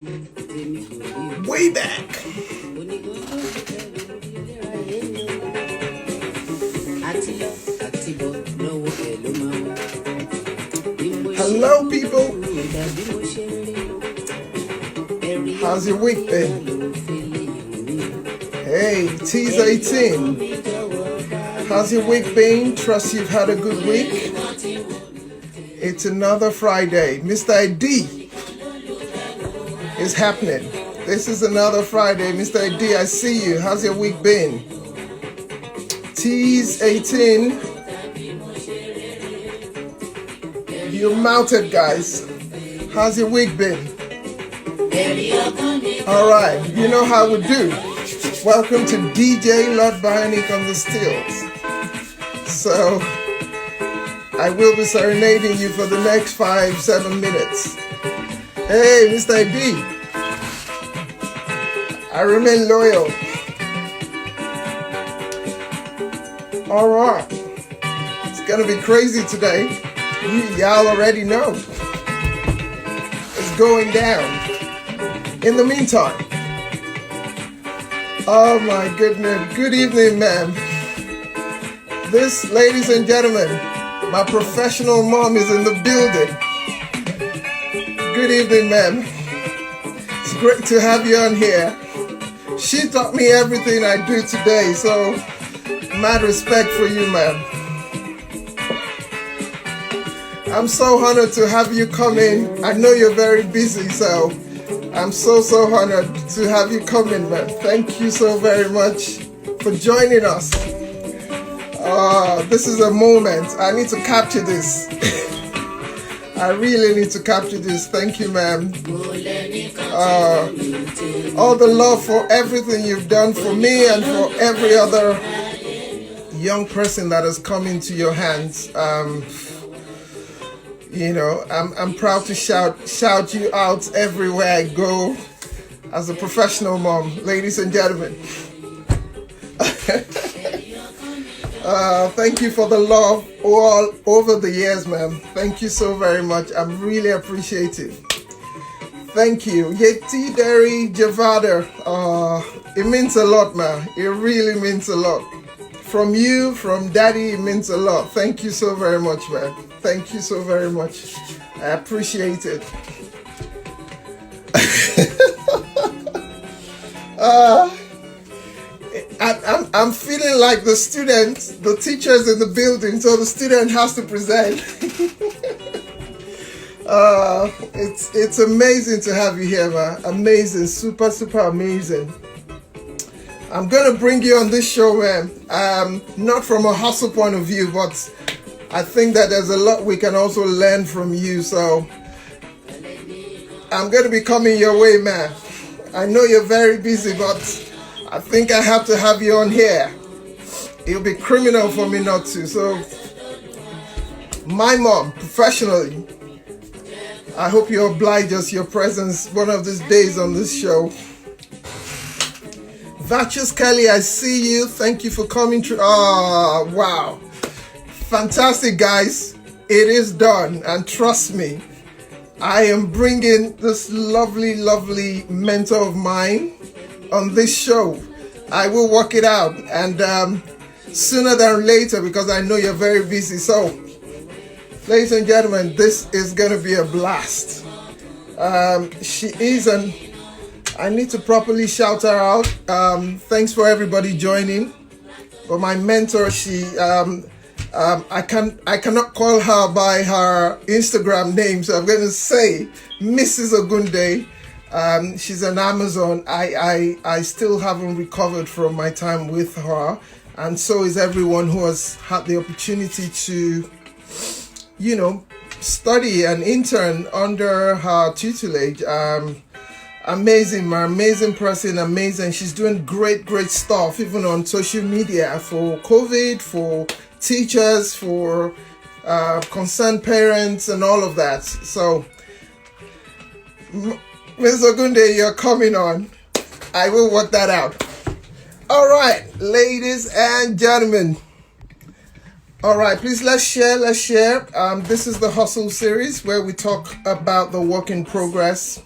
Way back. Hello, people. How's your week been? Hey, T's 18. How's your week been? Trust you've had a good week. It's another Friday. Mr. ID is happening. This is another Friday. Mr. ID, I see you. How's your week been? T's 18. You're mounted, guys. How's your week been? All right, you know how we do. Welcome to DJ Lord Bionic on the Stills. So, I will be serenading you for the next 5-7 minutes. Hey, Mr. ID. I remain loyal. All right. It's going to be crazy today. Y'all already know. It's going down. In the meantime, oh my goodness. Good evening, ma'am. This, ladies and gentlemen, my professional mom is in the building. Good evening, ma'am. It's great to have you on here. She taught me everything I do today, so mad respect for you, ma'am. I'm so honored to have you come in. I know you're very busy, so I'm so honored to have you come in, man. Thank you so very much for joining us. This is a moment. I need to capture this. I really need to capture this. Thank you, ma'am. All the love for everything you've done for me and for every other young person that has come into your hands. You know, I'm proud to shout you out everywhere I go as a professional mom, ladies and gentlemen. Thank you for the love all over the years, ma'am. Thank you so very much. I'm really appreciative. Thank you. Yeti Derry Javada. It means a lot, man. It really means a lot. From you, from Daddy, it means a lot. Thank you so very much, man. Thank you so very much. I appreciate it. I'm feeling like the students, the teachers in the building, so the student has to present. It's amazing to have you here, man. Amazing, super amazing. I'm gonna bring you on this show, man. Not from a hustle point of view, but I think that there's a lot we can also learn from you. So I'm gonna be coming your way, man. I know you're very busy, but I think I have to have you on here. It'll be criminal for me not to. So my mom, professionally, I hope you oblige us your presence one of these days on this show. Virtuous Kelly, I see you. Thank you for coming through. Oh, wow. Fantastic, guys. It is done. And trust me, I am bringing this lovely mentor of mine on this show. I will work it out. And sooner than later, because I know you're very busy. So, ladies and gentlemen, this is going to be a blast. She is an... I need to properly shout her out. Thanks for everybody joining. But my mentor, she, I cannot call her by her Instagram name, so I'm going to say Mrs. Ogunde. She's an Amazon. I still haven't recovered from my time with her, and so is everyone who has had the opportunity to, you know, study and intern under her tutelage. Amazing, my amazing person, amazing. She's doing great stuff, even on social media for COVID, for teachers, for concerned parents, and all of that. So, Ms. Ogunde, you're coming on. I will work that out. All right, ladies and gentlemen. All right, please let's share. This is the Hustle series where we talk about the work in progress.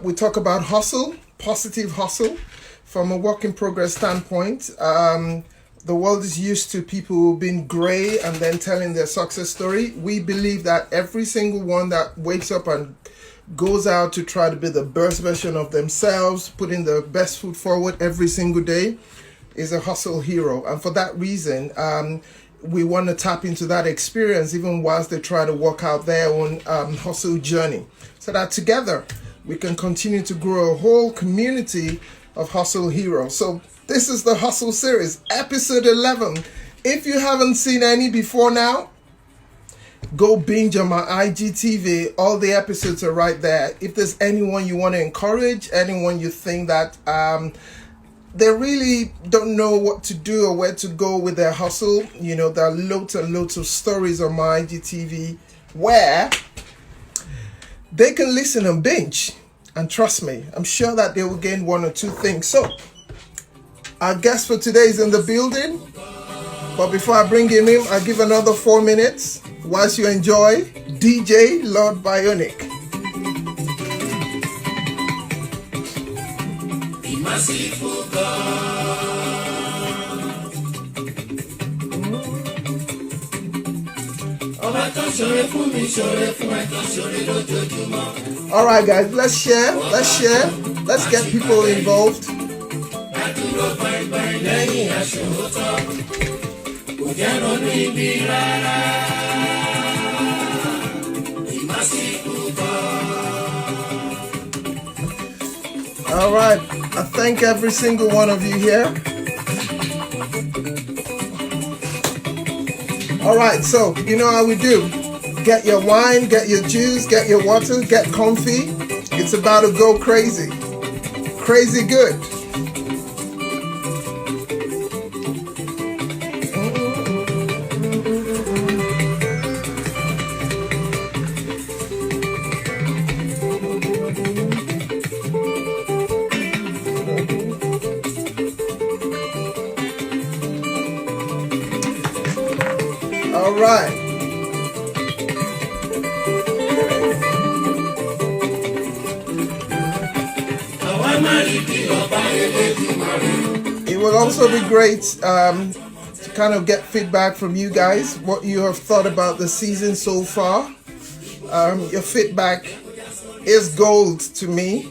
We talk about hustle, positive hustle, from a work in progress standpoint. The world is used to people being grey and then telling their success story. We believe that every single one that wakes up and goes out to try to be the best version of themselves, putting the best foot forward every single day, is a hustle hero. And for that reason, we want to tap into that experience even whilst they try to work out their own hustle journey, so that together we can continue to grow a whole community of hustle heroes. So this is the Hustle series, episode 11. If you haven't seen any before now, go binge on my IGTV. All the episodes are right there. If there's anyone you want to encourage, anyone you think that they really don't know what to do or where to go with their hustle, you know, there are loads and loads of stories on my IGTV where they can listen and binge. And trust me, I'm sure that they will gain one or two things. So our guest for today is in the building. But before I bring him in, I'll give another 4 minutes whilst you enjoy DJ Lord Bionic. The merciful God. All right, guys, let's share. Let's get people involved. All right, I thank every single one of you here. All right, so you know how we do. Get your wine, get your juice, get your water, get comfy. It's about to go crazy. Crazy good. All right. It will also be great to kind of get feedback from you guys, what you have thought about the season so far. Your feedback is gold to me,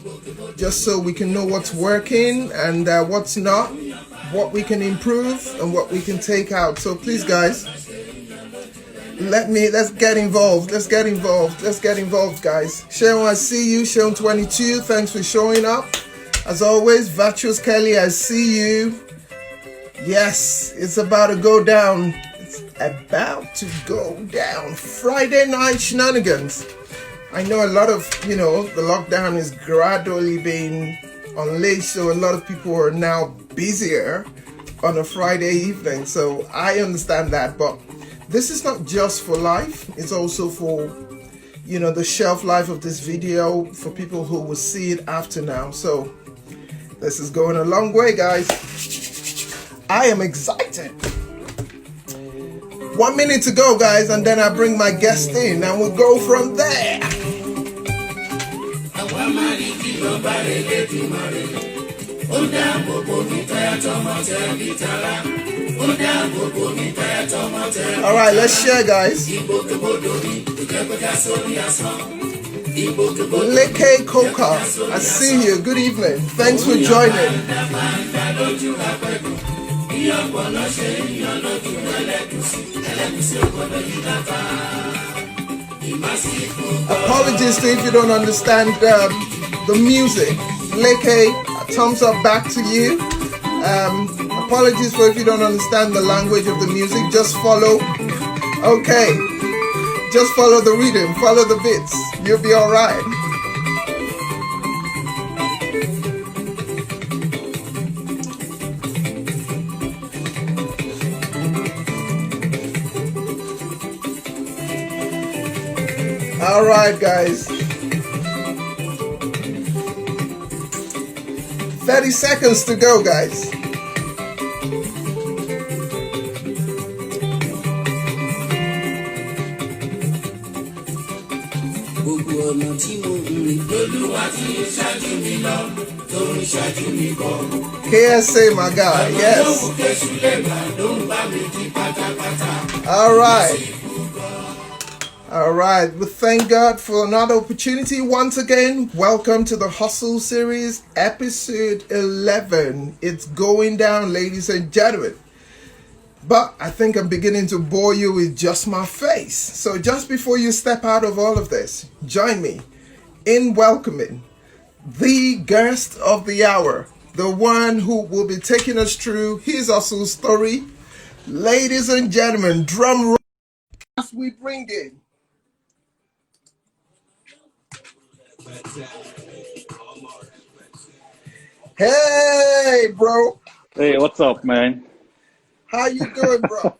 just so we can know what's working and what's not, what we can improve and what we can take out. So please, guys, let's get involved. Let's get involved, guys. Sharon, I see you. Sharon 22, thanks for showing up. As always, Virtuous Kelly, I see you. Yes, it's about to go down. It's about to go down. Friday night shenanigans. I know a lot of, the lockdown is gradually being unleashed, so a lot of people are now busier on a Friday evening. So I understand that, but this is not just for life. It's also for, the shelf life of this video, for people who will see it after now. So this is going a long way, guys. I am excited. 1 minute to go, guys, and then I bring my guest in and we'll go from there. All right, let's share, guys. Leke Koka, I see you. Good evening. Thanks for joining. Apologies to if you don't understand the music. Leke, a thumbs up back to you. Apologies for if you don't understand the language of the music. Just follow. Okay. Just follow the rhythm. Follow the beats. You'll be all right. All right, guys. 30 seconds to go, guys. tí mo rìn lólúwa tí ń ṣáájú mi lọ tó ń ṣáájú mi bọ̀. KSA, my guy, yes. Ọlọ́run kẹ́sù lẹ́gbà ló ń bá mi di pátápátá. All right. All right. We thank God for another opportunity. Once again, welcome to the Hustle Series, episode 11. It's going down, ladies and gentlemen. But I think I'm beginning to bore you with just my face. So just before you step out of all of this, join me in welcoming the guest of the hour, the one who will be taking us through his hustle story. Ladies and gentlemen, drum roll as we bring in. Hey, bro. Hey, what's up, man? How you doing, bro?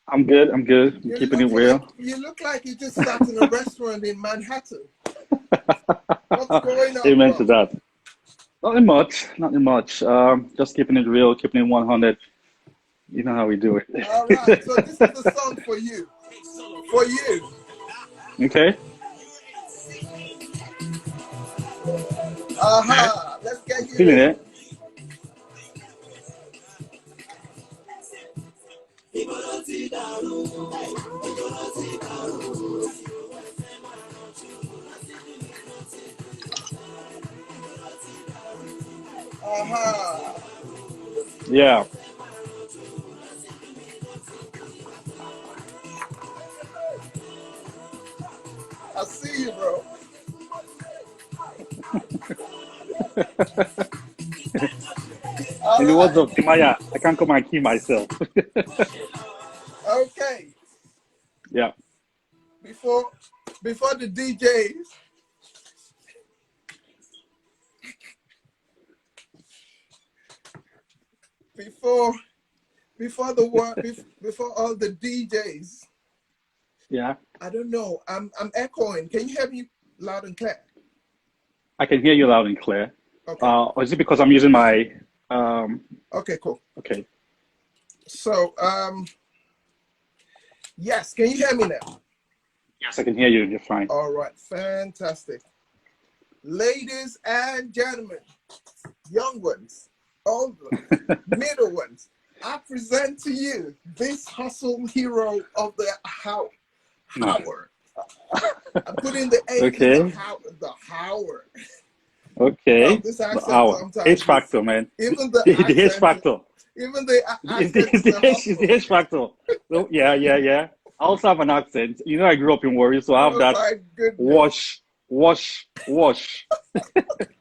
I'm good. I'm keeping it real. You look like you just sat in a restaurant in Manhattan. What's going on, Amen bro? to that. Nothing much. Nothing much. Just keeping it real, keeping it 100. You know how we do it. All right. So this is the song for you. For you. Okay. Aha. Let's get you Feeling in. it. Aha. Yeah. I see you, bro. In the words of Timaya, I can't come and kill myself. Okay. Yeah. Before the DJs. Before all the DJs. Yeah. I don't know. I'm echoing. Can you hear me loud and clear? I can hear you loud and clear. Okay. Or is it because I'm using my Okay, cool. okay. So yes, can you hear me now? Yes, I can hear you. You're fine. All right, fantastic. Ladies and gentlemen, young ones, old ones, middle ones, I present to you this hustle hero of the hour. I'm putting the H Okay. in the hour. Okay. Oh, this accent sometimes. H factor, man. Even the The accent, H factor. Even the accent It's the H factor. So, yeah. I also have an accent. You know, I grew up in Warri, so I have that my goodness. wash. I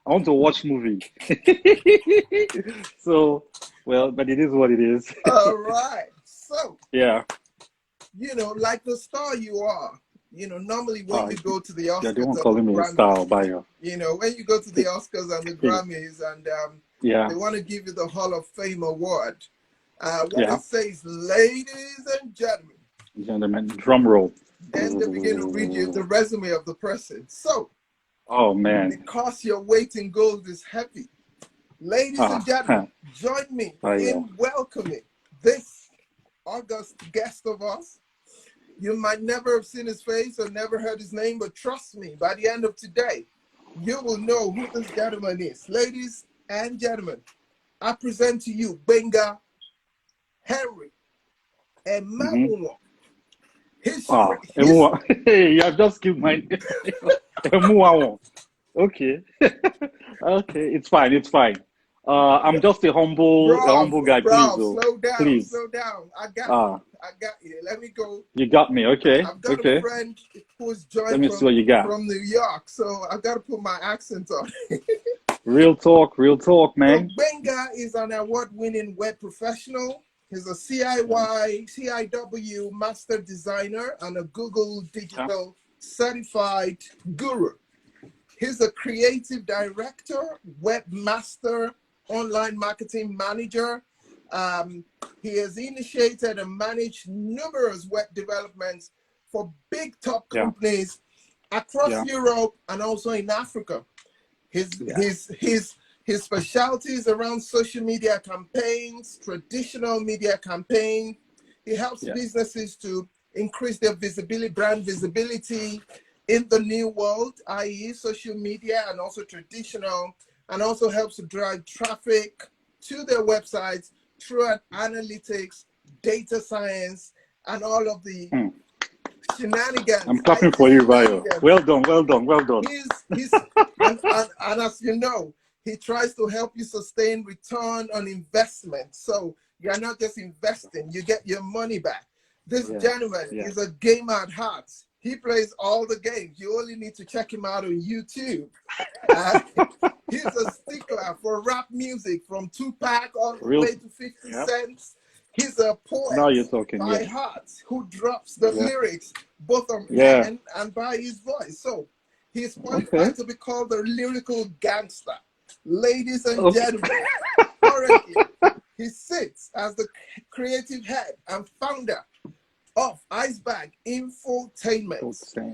want to watch movie. So, well, but it is what it is. All right. So, Yeah. you know, like the star you are, you know, normally when you go to the Oscars, Yeah, they won't and call the me a Grammys, star by you. you know, when you go to the Oscars and the Grammys and Yeah. they want to give you the Hall of Fame award, what Yeah. it says, ladies and gentlemen, Gentlemen, drum roll. then they begin to read you the resume of the person. So, Oh man. because your weight in gold is heavy, ladies and gentlemen, join me in welcoming this august guest of ours. You might never have seen his face or never heard his name, but trust me, by the end of today, you will know who this gentleman is. Ladies and gentlemen, I present to you Gbenga Emawiwon. Hey, you have just killed my Emawiwon. Okay. Okay, it's fine. I'm just a humble guy, please. Slow down, please. slow down. I got you. Let me go. You got me, okay. I've got a friend who's joined Let me see what you got. From New York, so I've got to put my accent on. Real talk, man. So Gbenga is an award-winning web professional. He's a CIW master designer and a Google Digital certified guru. He's a creative director, webmaster, online marketing manager. He has initiated and managed numerous web developments for big top companies across Europe and also in Africa. His specialty is around social media campaigns, traditional media campaigns. He helps businesses to increase their visibility, brand visibility, in the new world, i.e. social media and also traditional, and also helps to drive traffic to their websites through an analytics, data science, and all of the shenanigans. I'm clapping for you, Bayo. Well done, well done, well done. And as you know, he tries to help you sustain return on investment. So you're not just investing, you get your money back. This gentleman is a gamer at heart. He plays all the games. You only need to check him out on YouTube. He's a stickler for rap music from Tupac all the way to 50 Cent. He's a poet now you're talking, by heart who drops the lyrics both on pen and by his voice. So he's qualified to be called the lyrical gangster. Ladies and gentlemen, currently he sits as the creative head and founder of Iceberg Infotainment.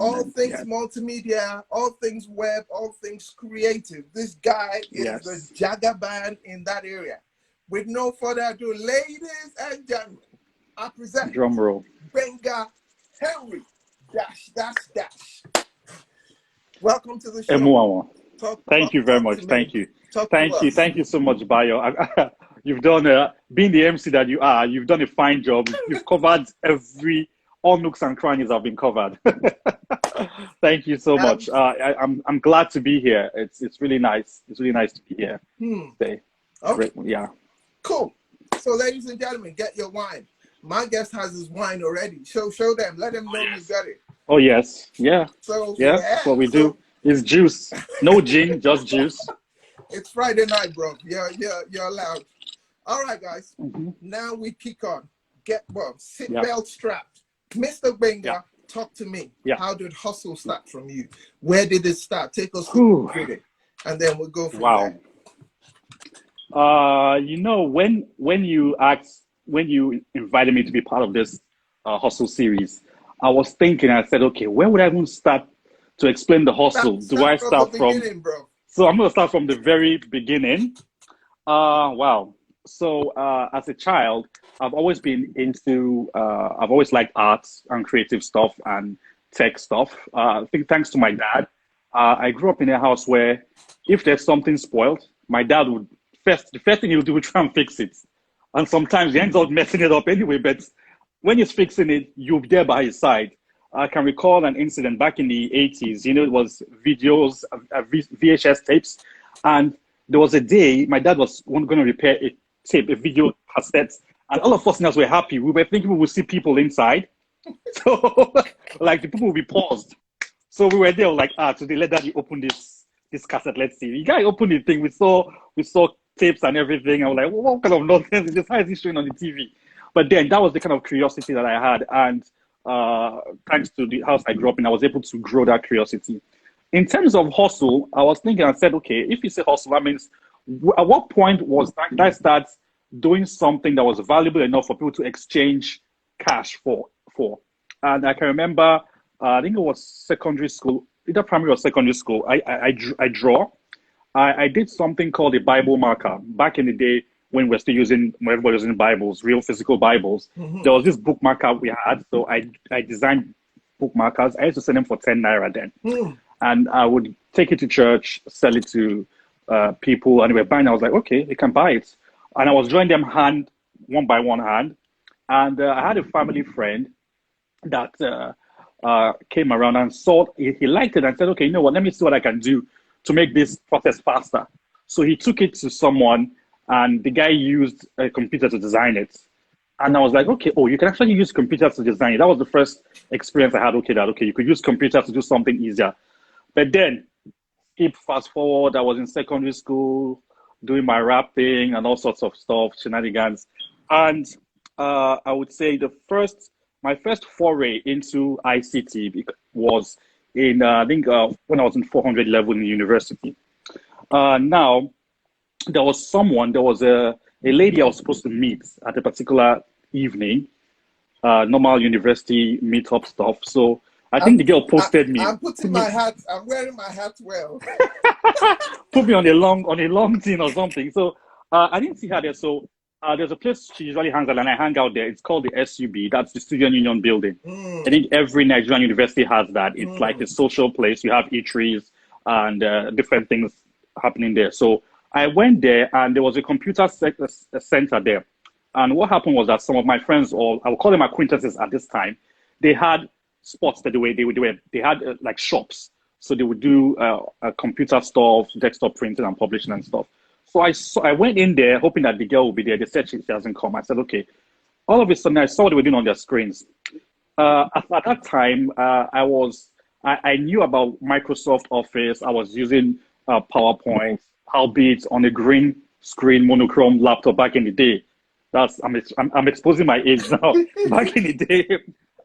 All things multimedia, all things web, all things creative. This guy is the Jagaban in that area. With no further ado, ladies and gentlemen, I present drum roll. Gbenga Henry -- Welcome to the show. Emawiwon. Thank you very much. Thank you. Thank you so much, Bayo. You've done, being the MC that you are, you've done a fine job. You've covered all nooks and crannies have been covered. Thank you so much. I'm glad to be here. It's really nice. It's really nice to be here today. Okay. Yeah. Cool. So, ladies and gentlemen, get your wine. My guest has his wine already. Show them. Let them know you got it. Oh yes. Yeah. So that's what we do. It's juice. No gin, just juice. It's Friday night, bro. You're allowed. All right, guys. Now we kick on. Get seatbelt strapped. Mr. Gbenga, talk to me. How did hustle start from you? Where did it start? Take us through it, and then we'll go from there. You know, when you invited me to be part of this hustle series, I was thinking, I said, okay, where would I even start to explain the hustle? Do I start from? Bro. So I'm going to start from the very beginning. Wow. So as a child, I've always been into, I've always liked arts and creative stuff and tech stuff. I think thanks to my dad, I grew up in a house where if there's something spoiled, my dad would, the first thing he'll do is try and fix it. And sometimes he ends up messing it up anyway, but when he's fixing it, you'll be there by his side. I can recall an incident back in the 80s. You know, it was videos, VHS tapes. And there was a day my dad was going to repair a tape, a video cassette. And all of us were happy. We were thinking we would see people inside. So, like, the people would be paused. So we were there, like, today, let daddy open this cassette. Let's see. The guy opened the thing. We saw tapes and everything. I was like, what kind of nonsense is this? How is he showing on the TV? But then that was the kind of curiosity that I had. And thanks to the house I grew up in, I was able to grow that curiosity. In terms of hustle, I was thinking, I said, okay, if you say hustle, that means at what point did I start doing something that was valuable enough for people to exchange cash for? And I can remember, I think it was secondary school, either primary or secondary school, I draw. I did something called a Bible marker. Back in the day when we're still when everybody was using Bibles, real physical Bibles, there was this book marker we had. So I designed book markers. I used to sell them for 10 naira then. And I would take it to church, sell it to people, and they were buying. I was like, okay, you can buy it. And I was drawing them one by one hand. And I had a family friend that came around and saw, he liked it and said, okay, you know what, let me see what I can do to make this process faster. So he took it to someone and the guy used a computer to design it. And I was like, okay, you can actually use computers to design it. That was the first experience I had, you could use computers to do something easier. But then, fast forward, I was in secondary school, doing my rapping and all sorts of stuff, shenanigans. And I would say my first foray into ICT was in, I think, when I was in 400 level in university. Now, there was a lady I was supposed to meet at a particular evening, normal university meetup stuff. So I think the girl posted me. I'm wearing my hat well. Put me on a long thing or something. So I didn't see her there. So There's a place she usually hangs out, and I hang out there. It's called the SUB. That's the Student Union Building. I think every Nigerian university has that. It's like a social place. You have eateries and different things happening there. So I went there, and there was a computer center there. And what happened was that some of my friends, or I would call them acquaintances at this time, they had spots that they had like shops. So they would do computer stuff, desktop printing and publishing and stuff. So I went in there hoping that the girl would be there. They said she hasn't come. I said, okay. All of a sudden, I saw what they were doing on their screens. At that time, I knew about Microsoft Office. I was using PowerPoint, albeit on a green screen monochrome laptop back in the day. I'm exposing my age now. Back in the day,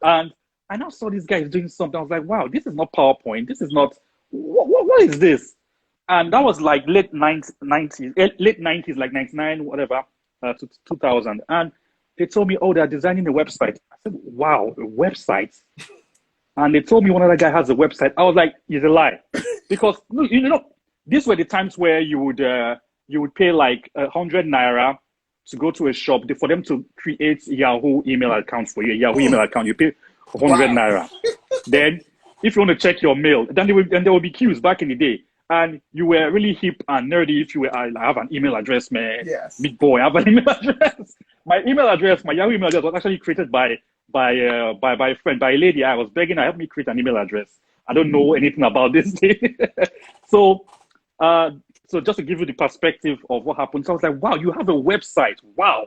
and I now saw these guys doing something. I was like, wow, this is not PowerPoint. This is not. What is this? And that was like late 90s, like 99, whatever, to 2000. And they told me, oh, they're designing a website. I said, wow, a website? And they told me one other guy has a website. I was like, it's a lie. Because, these were the times where you would pay like 100 naira to go to a shop for them to create Yahoo email account for you. Yahoo email account, you pay 100 naira. Then, if you want to check your mail, then there will be queues back in the day. And you were really hip and nerdy if you were, I have an email address, man. Yes. Big boy, I have an email address. My Yahoo email address was actually created by a friend, by a lady. I was begging her, help me create an email address. I don't know anything about this thing. So just to give you the perspective of what happened, so I was like, wow, you have a website. Wow.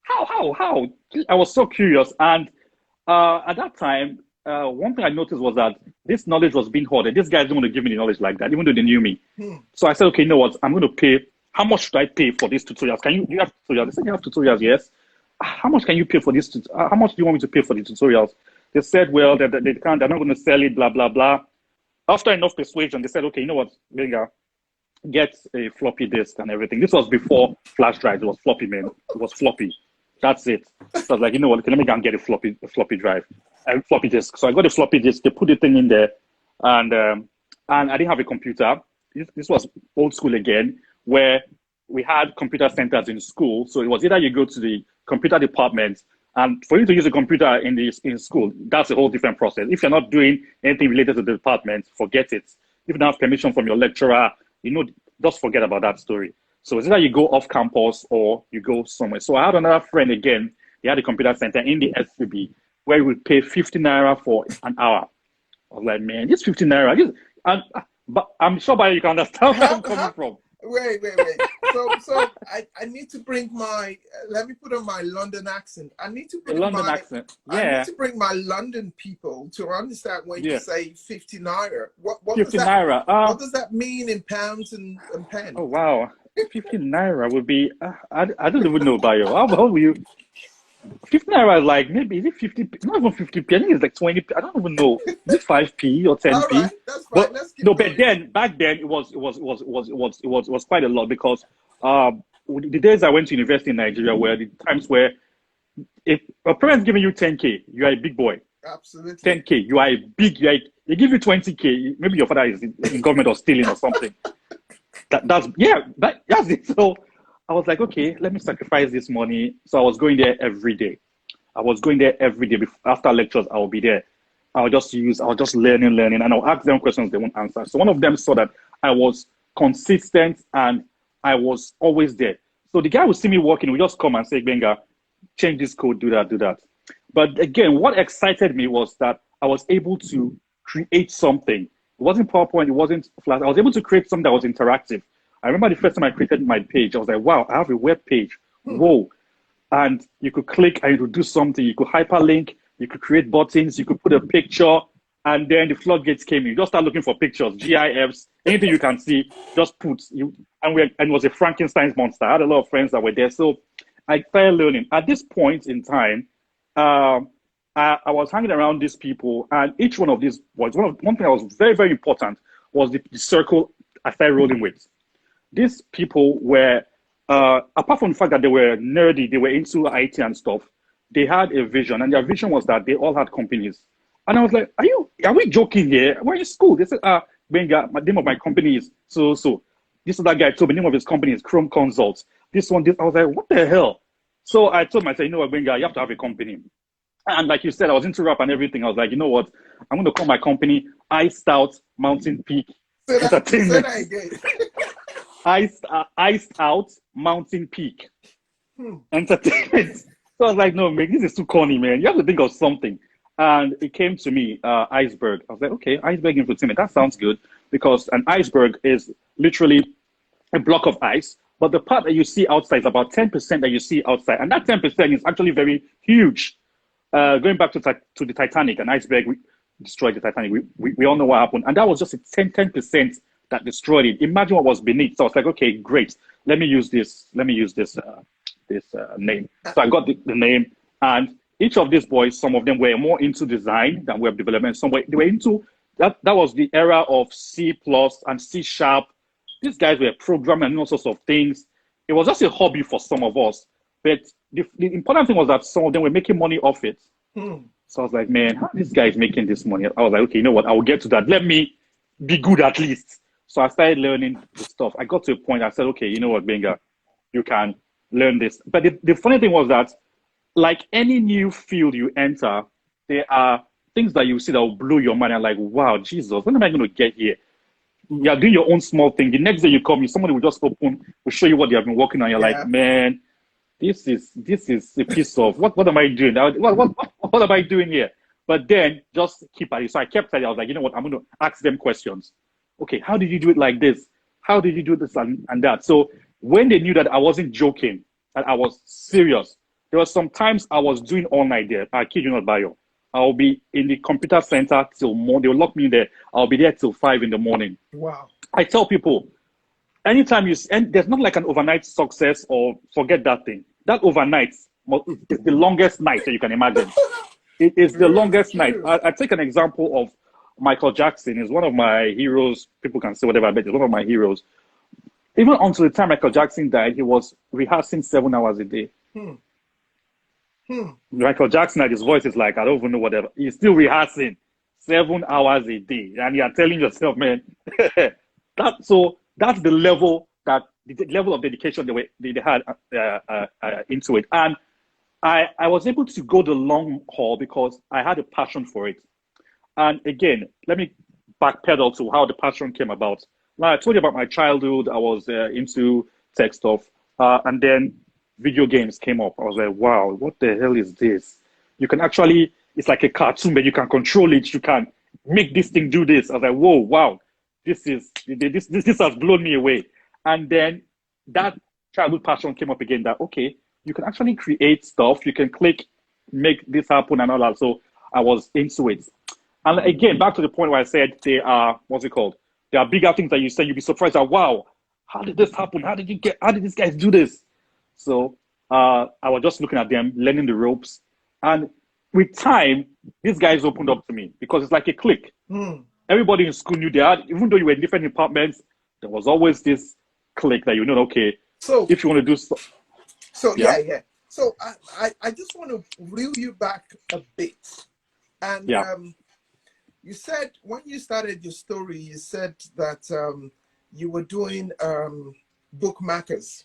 How? I was so curious. And at that time, one thing I noticed was that this knowledge was being hoarded. These guys didn't want to give me the knowledge like that, even though they knew me. So I said, okay, you know what? I'm going to pay. How much should I pay for these tutorials? Do you have tutorials? They said, you have tutorials, yes. How much can you pay for this? How much do you want me to pay for the tutorials? They said, well, they're not going to sell it, blah, blah, blah. After enough persuasion, they said, okay, you know what, Gbenga, get a floppy disk and everything. This was before flash drives. It was floppy, man. It was floppy. That's it. So I was like, you know what, let me go and get a floppy drive. A floppy disk. So I got a floppy disk. They put the thing in there, and I didn't have a computer. This was old school again, where we had computer centers in school. So it was either you go to the computer department, and for you to use a computer in school, that's a whole different process. If you're not doing anything related to the department, forget it. If you don't have permission from your lecturer, just forget about that story. So it's either you go off campus or you go somewhere. So I had another friend again. He had a computer center in the SCB where he would pay 50 naira for an hour. I was like, man, this 50 naira. But I'm sure by you can understand where I'm coming from. Wait. So I need to bring let me put on my London accent. I need to bring accent. Yeah. I need to bring my London people to understand when you say 50 naira. What 50 naira. What does that mean in pounds and pence? Oh, wow. 50 naira would be, I don't even know, Bayo. How will you? 50 naira is like, maybe, is it 50? Not even 50p. I think it's like 20p. I don't even know. Is it 5p or 10p? All right, that's fine. But back then, it was quite a lot because the days I went to university in Nigeria were the times where if a parent's giving you 10K, you are a big boy. Absolutely. 10K, you are a big, they give you 20K, maybe your father is in government or stealing or something. That's it. So I was like, okay, let me sacrifice this money. So I was going there every day. After lectures, I will be there. I'll just learning, and I'll ask them questions they won't answer. So one of them saw that I was consistent and I was always there. So the guy would see me working, would just come and say, Gbenga, change this code, do that. But again, what excited me was that I was able to create something. It wasn't PowerPoint, it wasn't Flash. I was able to create something that was interactive. I remember the first time I created my page, I was like, wow, I have a web page. Whoa. And you could click and you could do something. You could hyperlink, you could create buttons, you could put a picture, and then the floodgates came in. You just start looking for pictures, GIFs, anything you can see, just put. And it was a Frankenstein's monster. I had a lot of friends that were there. So I started learning. At this point in time, I was hanging around these people, and each one of these was one thing that was very, very important was the circle I started rolling with. These people were, apart from the fact that they were nerdy, they were into IT and stuff, they had a vision, and their vision was that they all had companies. And I was like, are we joking here? Where is school? They said, Gbenga, the name of my company is so. This other guy told me the name of his company is Chrome Consults. I was like, what the hell? So I told myself, you know what, Gbenga, you have to have a company. And like you said, I was into rap and everything. I was like, you know what? I'm going to call my company Iced Out Mountain Peak Say Entertainment. that again. Iced Out Mountain Peak Entertainment. So I was like, no, man, this is too corny, man. You have to think of something. And it came to me, iceberg. I was like, okay, iceberg infotainment. That sounds good because an iceberg is literally a block of ice, but the part that you see outside is about 10% that you see outside. And that 10% is actually very huge. Going back to the Titanic, an iceberg destroyed the Titanic. We all know what happened. And that was just a 10% that destroyed it. Imagine what was beneath. So I was like, okay, great. Let me use this name. So I got the name, and each of these boys, some of them were more into design than web development. Some they were into that was the era of C plus and C sharp. These guys were programming and all sorts of things. It was just a hobby for some of us. But the important thing was that some of them were making money off it. So I was like, man, how are these guys making this money? I was like, okay, you know what? I will get to that. Let me be good at least. So I started learning the stuff. I got to a point, I said, okay, you know what, Gbenga, you can learn this. But the funny thing was that, like any new field you enter, there are things that you see that will blow your mind. And like, wow, Jesus, when am I going to get here? You're doing your own small thing. The next day you come, somebody will just open, will show you what they have been working on. You're like, man, this is a piece of what am I doing? What am I doing here? But then just keep at it. So I kept at it. I was like, you know what? I'm going to ask them questions. Okay, how did you do it like this? How did you do this and that? So when they knew that I wasn't joking, that I was serious, there were some times I was doing all night there. I kid you not, Bayo. I'll be in the computer center till morning. They'll lock me in there. I'll be there till 5 in the morning. Wow. I tell people, anytime there's not like an overnight success or forget that thing. That overnight is the longest night that you can imagine. It is the longest night. I take an example of Michael Jackson. Is one of my heroes. People can say whatever, but he's one of my heroes. Even until the time Michael Jackson died, he was rehearsing 7 hours a day. Michael Jackson, his voice is like, I don't even know whatever. He's still rehearsing 7 hours a day. And you're telling yourself, man, that's the level of dedication they had into it. And I was able to go the long haul because I had a passion for it. And again, let me backpedal to how the passion came about. Now, I told you about my childhood. I was into tech stuff. And then video games came up. I was like, wow, what the hell is this? You can actually, it's like a cartoon, but you can control it. You can make this thing do this. I was like, whoa, wow, this has blown me away. And then that childhood passion came up again that, okay, you can actually create stuff. You can click, make this happen and all that. So I was into it. And again, back to the point where I said they are, what's it called? There are bigger things that you say, you'll be surprised that, wow, how did this happen? How did these guys do this? So I was just looking at them, learning the ropes. And with time, these guys opened up to me because it's like a clique. Everybody in school knew they had, even though you were in different departments, there was always this clique that you know, okay, so if you want to do stuff. So, yeah. So I just want to reel you back a bit. And you said when you started your story, you said that you were doing bookmarkers.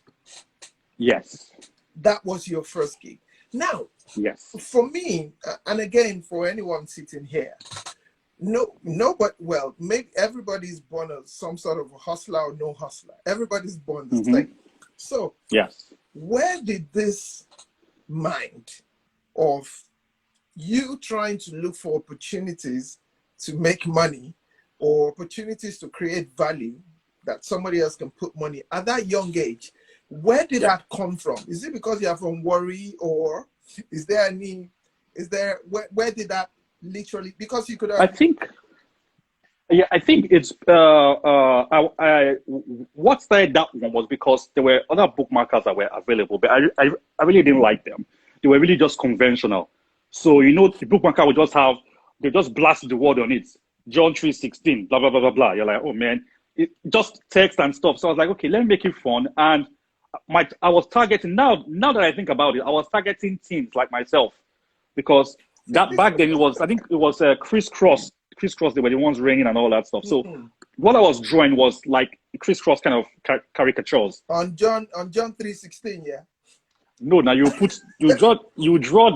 Yes. That was your first gig. Now, yes, for me, and again, for anyone sitting here, but well, maybe everybody's born as some sort of hustler or no hustler. Everybody's born this thing. So, yes, where did this mind of you trying to look for opportunities to make money or opportunities to create value that somebody else can put money at that young age, where did that come from? Is it because you're from Warri, or where did that literally, because you could have... I think it's what started that one was because there were other bookmarkers that were available, but I really didn't like them. They were really just conventional. So, you know, the bookmarker would just have, they just blast the word on it. John 3:16, blah, blah, blah, blah, blah. You're like, oh man, it just text and stuff. So I was like, okay, let me make it fun. And I was targeting, now that I think about it, I was targeting teens like myself, because that back then I think it was crisscross, they were the ones ringing and all that stuff. So what I was drawing was like crisscross kind of caricatures. On John 3:16, yeah. No, now you draw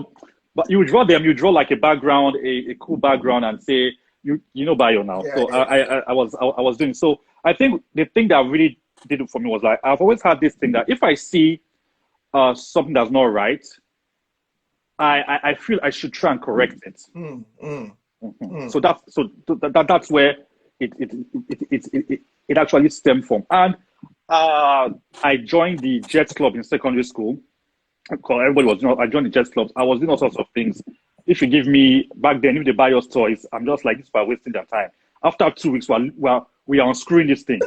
them, you draw like a background, a cool background, and say you know bio now. Yeah, So yeah. I was doing so. I think the thing that really did it for me was like I've always had this thing that if I see something that's not right, I feel I should try and correct it. So that's where it actually stemmed from. And I joined the Jets Club in secondary school. Because everybody was, I joined the Jets Clubs. I was doing all sorts of things. If you give me back then, if they buy us toys, I'm just like, this is wasting their time. After 2 weeks, we are unscrewing this thing.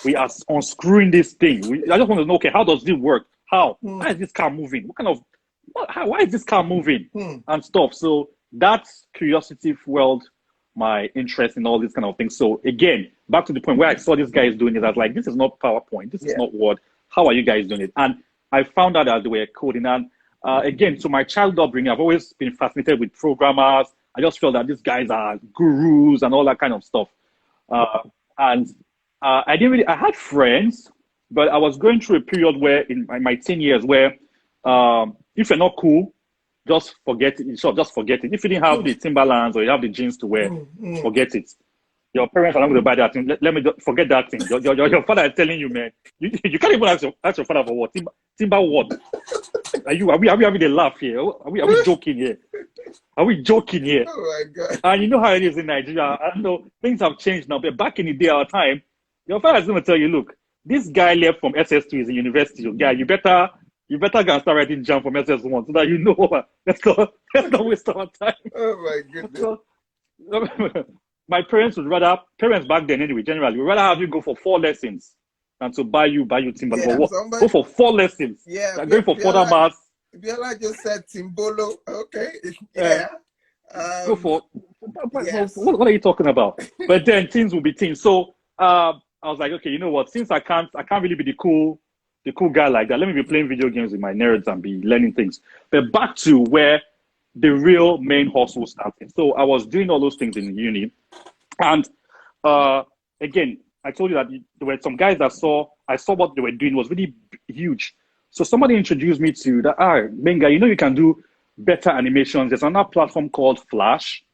We are unscrewing this thing. I just want to know, okay, how does it work? How? Why is this car moving? Why is this car moving? And stuff. So that curiosity fueled my interest in all these kind of things. So again, back to the point where I saw these guys doing it, I was like, this is not PowerPoint. This is not Word. How are you guys doing it? And I found out that they were coding. And again, so my childhood upbringing, I've always been fascinated with programmers. I just felt that these guys are gurus and all that kind of stuff. I had friends, but I was going through a period where in my teen years where if you're not cool, just forget it. Just forget it. If you didn't have the Timberlands or you have the jeans to wear, forget it. Your parents are not going to buy that thing. Let me forget that thing. Your father is telling you, man. You can't even ask your father for what? Timber what? Are we having a laugh here? Are we joking here? Are we joking here? Oh my God. And you know how it is in Nigeria. I know things have changed now, but back in the day, our time, your father is going to tell you, look, this guy left from SS2 is in university. Guy, you better go and start writing jam from SS1 so that you know. Let's not waste our time. Oh my goodness. My parents back then anyway, generally, would rather have you go for 4 lessons than to buy you timber. Yeah, Go for 4 lessons. Yeah. Like going for further maths. Biola just said Timbolo. Okay. Yeah. Go for Yes. what are you talking about? But then things will be things. So I was like, okay, you know what? Since I can't really be the cool guy like that, let me be playing video games with my nerds and be learning things. But back to where the real main hustle started. So I was doing all those things in uni. And again, I told you that there were some guys that I saw what they were doing was really huge. So somebody introduced me to that, Gbenga, you can do better animations. There's another platform called Flash.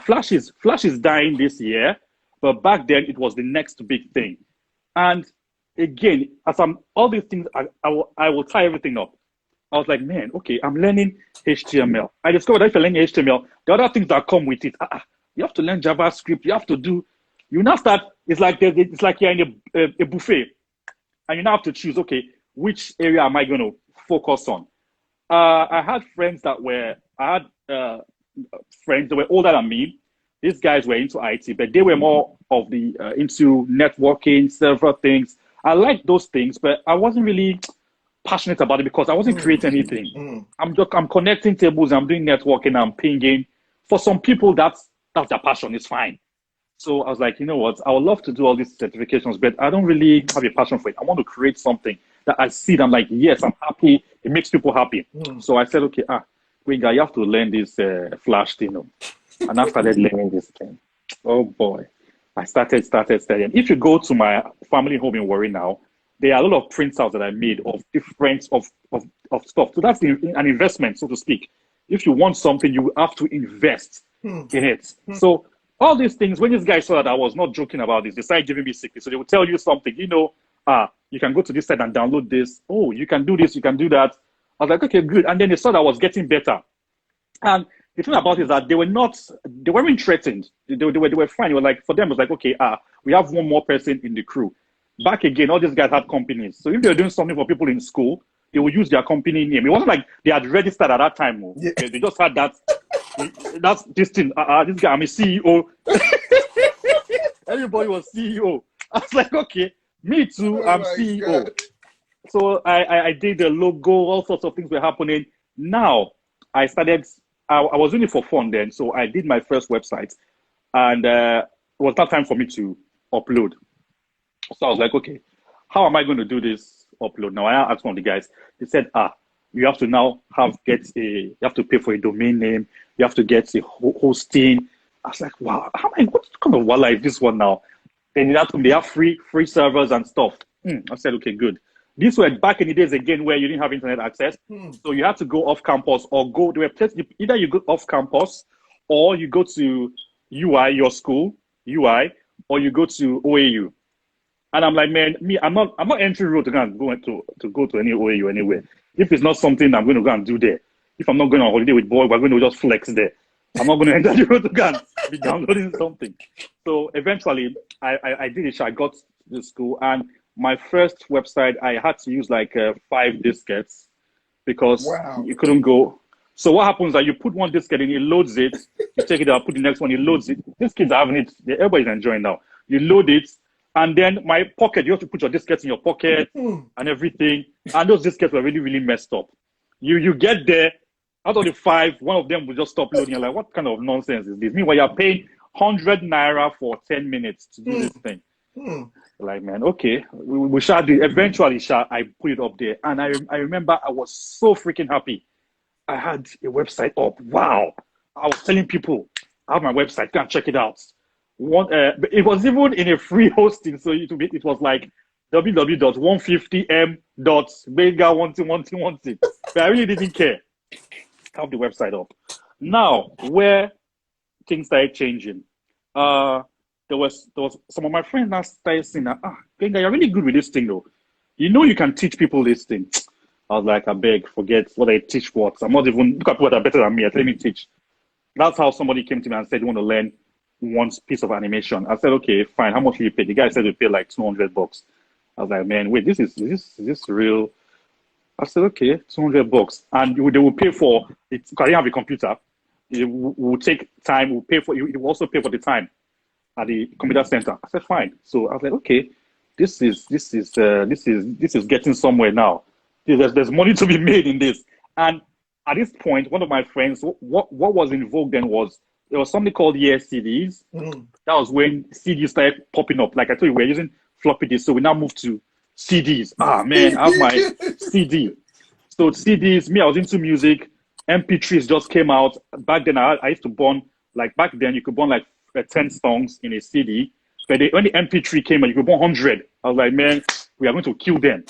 Flash is dying this year, but back then it was the next big thing. And again, all these things, I will tie everything up. I was like, man, okay, I'm learning HTML. I discovered that if you're learning HTML, the other things that come with it, you have to learn JavaScript. You have to you now start, it's like you're in a buffet. And you now have to choose, okay, which area am I going to focus on? I had friends that were older than me. These guys were into IT, but they were more of the into networking, several things. I liked those things, but I wasn't really passionate about it because I wasn't creating anything. I'm connecting tables, I'm doing networking, I'm pinging. For some people, that's their passion. It's fine. So I was like, you know what? I would love to do all these certifications, but I don't really have a passion for it. I want to create something that I see. I'm like, yes, I'm happy. It makes people happy. So I said, okay, Gbenga, you have to learn this Flash thing. And I started learning this thing. Oh boy. I started studying. If you go to my family home in Warri now, there are a lot of printouts that I made of different of stuff. So that's an investment, so to speak. If you want something, you have to invest in it. So all these things, when these guys saw that I was not joking about this, they started giving me secrets. So they would tell you something, you can go to this site and download this. Oh, you can do this, you can do that. I was like, okay, good. And then they saw that I was getting better. And the thing about it is that they weren't threatened. They were fine. It was like, for them, it was like, okay, we have one more person in the crew. Back again, all these guys had companies. So if they were doing something for people in school, they would use their company name. It wasn't like they had registered at that time. Yeah. They just had that. That's this thing. This guy, I'm a CEO. Everybody was CEO. I was like, okay, me too. I'm CEO. God. So I did the logo. All sorts of things were happening. Now I started. I was doing it for fun then. So I did my first website, and it was not time for me to upload. So I was like, okay, how am I going to do this upload? Now I asked one of the guys. They said, you have to now you have to pay for a domain name. You have to get a hosting. I was like, wow, what kind of wala is this one now? And they have free servers and stuff. I said, okay, good. These were back in the days again where you didn't have internet access. So you had to go off campus or go, there were places, either you go off campus or you go to UI, your school, UI, or you go to OAU. And I'm like, man, I'm not entering road to go to any OAU anywhere. If it's not something I'm going to go and do there, if I'm not going on holiday with boy, we're going to just flex there. I'm not going to enter the road to go and be downloading something. So eventually, I did it. I got to school, and my first website, I had to use like 5 diskettes because you couldn't go. So what happens is that you put one diskette in, it loads it, you take it out, put the next one, it loads it. These kids are having it, everybody's enjoying now. You load it, and then my pocket, you have to put your diskettes in your pocket and everything. And those diskettes were really, really messed up. You get there, out of the 5, one of them will just stop loading. You're like, what kind of nonsense is this? Meanwhile, you're paying 100 naira for 10 minutes to do this thing. Like, man, okay, we shall do. Eventually, I put it up there, and I remember I was so freaking happy. I had a website up. Wow! I was telling people, I have my website. Go and check it out. It was even in a free hosting, so it was like www.150m.gbenga121212. But I really didn't care. I have the website up. Now, where things started changing, there was some of my friends now started saying that, Gbenga, you're really good with this thing though. You know you can teach people this thing. I was like, I beg, forget what I teach what. I'm not even, look at people that are better than me. Let me teach. That's how somebody came to me and said, you want to learn one piece of animation. I said, okay, fine. How much will you pay? The guy said he paid like $200. I was like, man, wait, is this real? I said, okay, $200. And they will pay for it. Because I didn't have a computer. It will take time. We'll pay for it. It will also pay for the time at the computer center. I said, fine. So I was like, okay, this is getting somewhere now. There's money to be made in this. And at this point, one of my friends, what was in vogue then was, there was something called CDs. That was when CDs started popping up. Like I told you, we're using floppy disks, so we now moved to CDs. Man, I have my CD. So CDs, I was into music. MP3s just came out. Back then, I used to burn, like back then, you could burn like 10 songs in a CD. But when the MP3 came out, you could burn 100. I was like, man, we are going to kill them.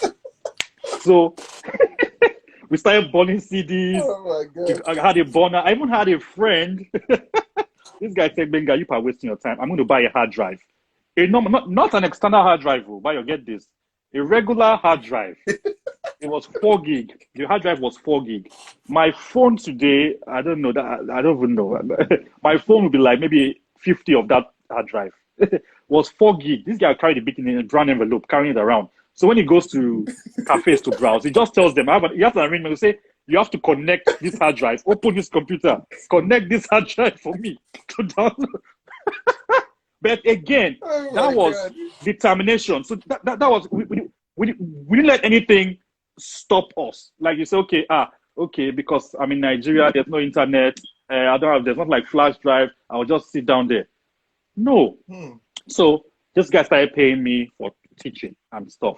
So we started burning CDs. Oh my God. I had a burner. I even had a friend. This guy said, Gbenga, you are wasting your time. I'm going to buy a hard drive. Not an external hard drive, but you get this. A regular hard drive. It was 4 gig. The hard drive was 4 gig. My phone today, I don't know. I don't even know. My phone would be like maybe 50 of that hard drive. Was 4 gig. This guy carried it in a brown envelope, carrying it around. So when he goes to cafes to browse, he just tells them, you have to arrange to say, you have to connect this hard drive, open this computer, connect this hard drive for me to download. But again, that was determination. So that was, we didn't let anything stop us. Like you say, okay, because I'm in Nigeria, there's no internet, there's not like flash drive, I'll just sit down there. No. So this guy started paying me for teaching and stuff.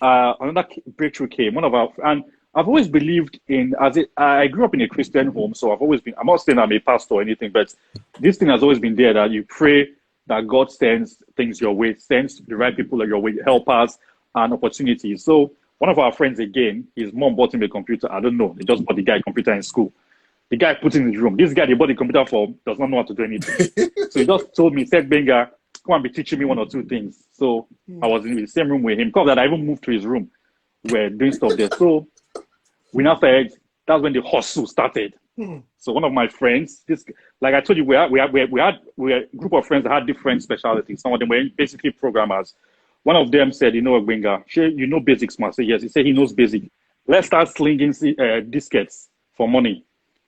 Another breakthrough came. And I've always believed in, I grew up in a Christian home, so I've always been, I'm not saying I'm a pastor or anything, but this thing has always been there, that you pray that God sends things your way, sends the right people your way, helpers and opportunities. So one of our friends, again, his mom bought him a computer. I don't know. They just bought the guy a computer in school. The guy put it in his room. This guy they bought the computer for does not know how to do anything. So he just told me, said, Gbenga, come and be teaching me 1 or 2 things. So I was in the same room with him. Because that I even moved to his room. We're doing stuff there. So we now started, that's when the hustle started. So one of my friends, like I told you, we had a group of friends that had different specialties. Some of them were basically programmers. One of them said, you know what, Gbenga, you know basics, man. I said, yes. He said he knows basic. Let's start slinging diskettes for money.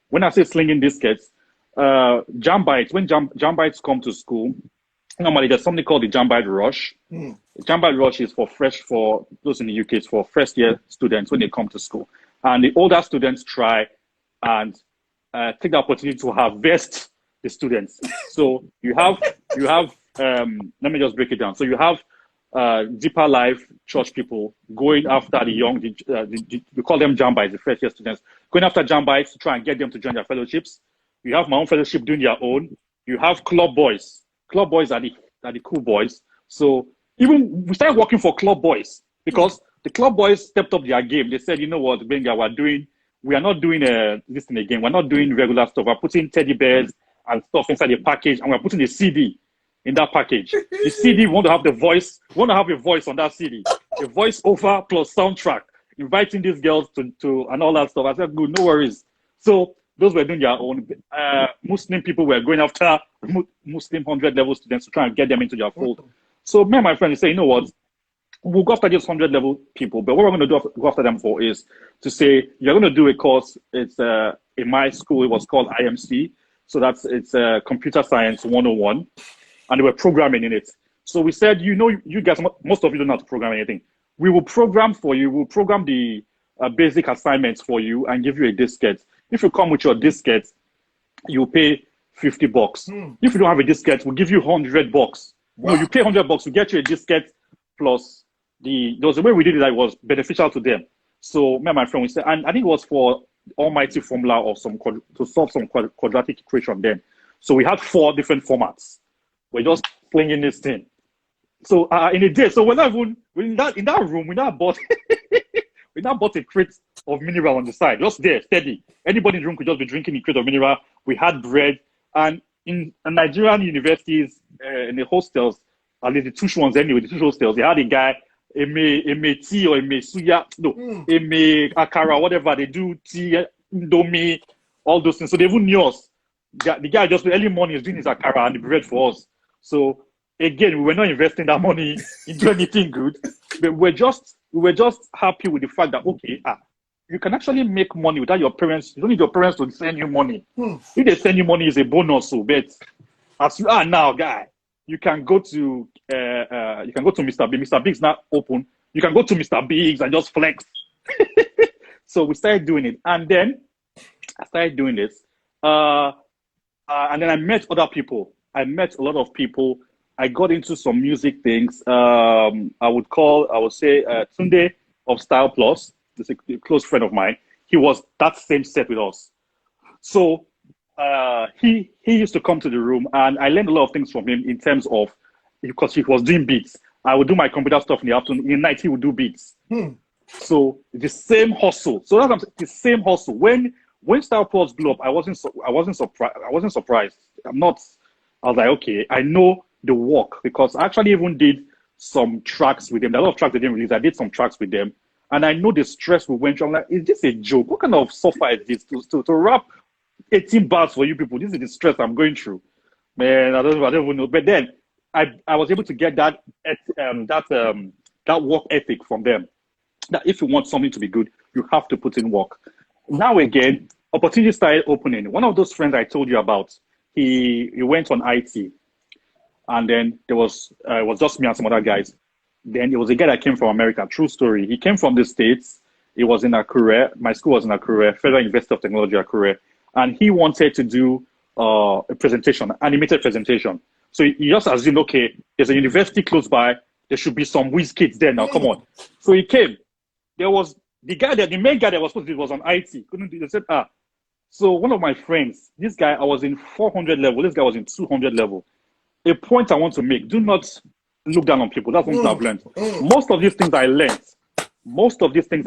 When I say slinging diskettes, Jambites, when Jambites come to school, normally there's something called the Jambite Rush. The Jambite Rush is for those in the UK, it's for first year students when they come to school. And the older students try and take the opportunity to harvest the students. So you have let me just break it down. So you have deeper life church people going after the young, we call them Jambites, the first year students, going after Jambites to try and get them to join their fellowships. You have my own fellowship doing their own. You have club boys. Club boys are the cool boys. So even we started working for club boys because The club boys stepped up their game. They said, you know what, Gbenga, we are not doing this thing again. We're not doing regular stuff. We're putting teddy bears and stuff inside the package, and we're putting the CD in that package. The CD, we want to have the voice. We want to have a voice on that CD. A voice over plus soundtrack, inviting these girls to and all that stuff. I said, good, no worries. So those were doing their own. Muslim people were going after Muslim 100 level students to try and get them into their fold. So me and my friend say, you know what? We'll go after these 100 level people, but what we're going to go after them for is to say, you're going to do a course. It's in my school, it was called IMC. So it's Computer Science 101. And they were programming in it. So we said, you guys, most of you don't know how to program anything. We will program for you. We'll program the basic assignments for you and give you a diskette. If you come with your diskette, you pay $50. If you don't have a diskette, we'll give you $100. Wow. No, you pay $100, we get you a diskette plus there was a way we did it that was beneficial to them. So me and my friend, we said, and I think it was for almighty formula or to solve some quadratic equation then. So we had 4 different formats. We're just playing in this thing. So in a day, so we're not even in that room. We now bought a crate of mineral on the side, just there, steady. Anybody in the room could just be drinking a crate of mineral. We had bread, and in Nigerian universities, in the hostels, at least the tuition ones anyway, the tuition hostels, they had a guy. Eme tea or eme suya, no, eme akara, whatever they do, tea, indomie, all those things. So they even knew us. The guy just early morning is doing his akara and the bread for us. So again, we were not investing that money into anything good, but we were just happy with the fact that okay, you can actually make money without your parents. You don't need your parents to send you money. If they send you money, it's a bonus. So, but as you are now, guy, you can go to Mr. Big. Mr. Big's not open. You can go to Mr. Big's and just flex. So we started doing it, and then I started doing this, and then I met other people. I met a lot of people. I got into some music things. I would say Tunde of Style Plus. This is a close friend of mine. He was that same set with us. So he used to come to the room, and I learned a lot of things from him in terms of, because he was doing beats. I would do my computer stuff in the afternoon. In the night, he would do beats. So the same hustle. So that's the same hustle. When Style Plus blew up, I wasn't surprised. I was like, okay, I know the work, because I actually even did some tracks with them. A lot of tracks they didn't release. I did some tracks with them, and I know the stress we went through. I'm like, is this a joke? What kind of software is this to rap 18 bars for you people? This is the stress I'm going through, man. I don't even know. But then I was able to get that work ethic from them. That if you want something to be good, you have to put in work. Now again, opportunities started opening. One of those friends I told you about, he went on IT, and then it was just me and some other guys. Then there was a guy that came from America. True story. He came from the States. He was in Akure. My school was in Akure, Federal University of Technology, Akure. And he wanted to do a presentation, animated presentation. So he just assumed, okay, there's a university close by. There should be some whiz kids there now. Come on. So he came. There was the main guy that was supposed to do was on IT. Couldn't do. They said, So one of my friends, this guy, I was in 400 level. This guy was in 200 level. A point I want to make: do not look down on people. That's one thing I've learned. Most of these things I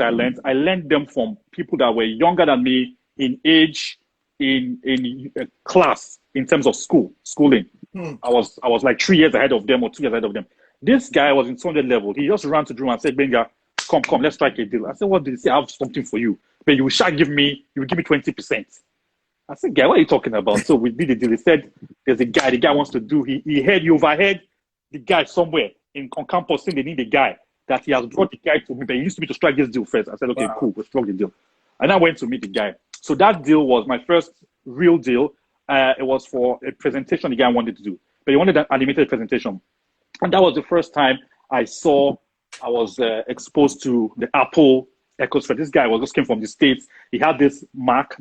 learned, I learned them from people that were younger than me in age, in class, in terms of schooling. I was like 3 years ahead of them or 2 years ahead of them. This guy was in 200 level. He just ran to the room and said, Gbenga, come, let's strike a deal. I said, what did he say? I have something for you. But you will give me 20%. I said, guy, what are you talking about? So we did the deal. He said, there's a guy, the guy wants to do, he overheard the guy somewhere on campus saying they need a guy, that he has brought the guy to me, but he used to be to strike this deal first. I said, okay, cool, we'll strike the deal. And I went to meet the guy. So that deal was my first real deal. It was for a presentation the guy wanted to do, but he wanted an animated presentation. And that was the first time I was exposed to the Apple ecosphere. This guy just came from the States. He had this Mac.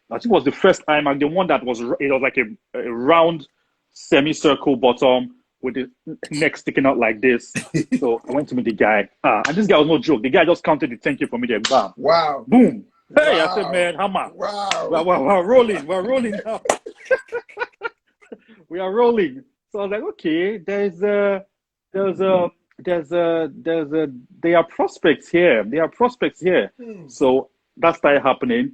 I think it was the first iMac, the one that was like a round semicircle bottom with the neck sticking out like this. So I went to meet the guy. And this guy was no joke. The guy just counted the 10K for me there. Bam. Wow. Boom. Hey, wow. I said, man, hammer. Wow. We're rolling. We're rolling now. We are rolling. So I was like, okay, there's there are prospects here. There are prospects here. So that started happening.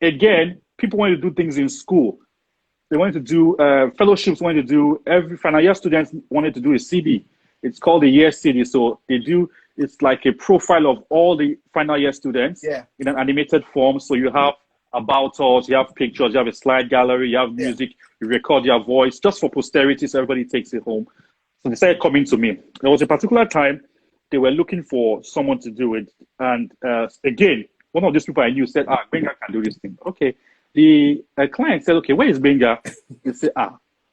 Again, people wanted to do things in school. They wanted to do fellowships, wanted to do every final year students wanted to do a CD. It's called the year CD. So it's like a profile of all the final year students in an animated form. So you have about us, you have pictures, you have a slide gallery, you have music, you record your voice just for posterity so everybody takes it home. So they started coming to me. There was a particular time they were looking for someone to do it. And again, one of these people I knew said, Gbenga can do this thing. Okay. The client said, okay, where is Gbenga? He said,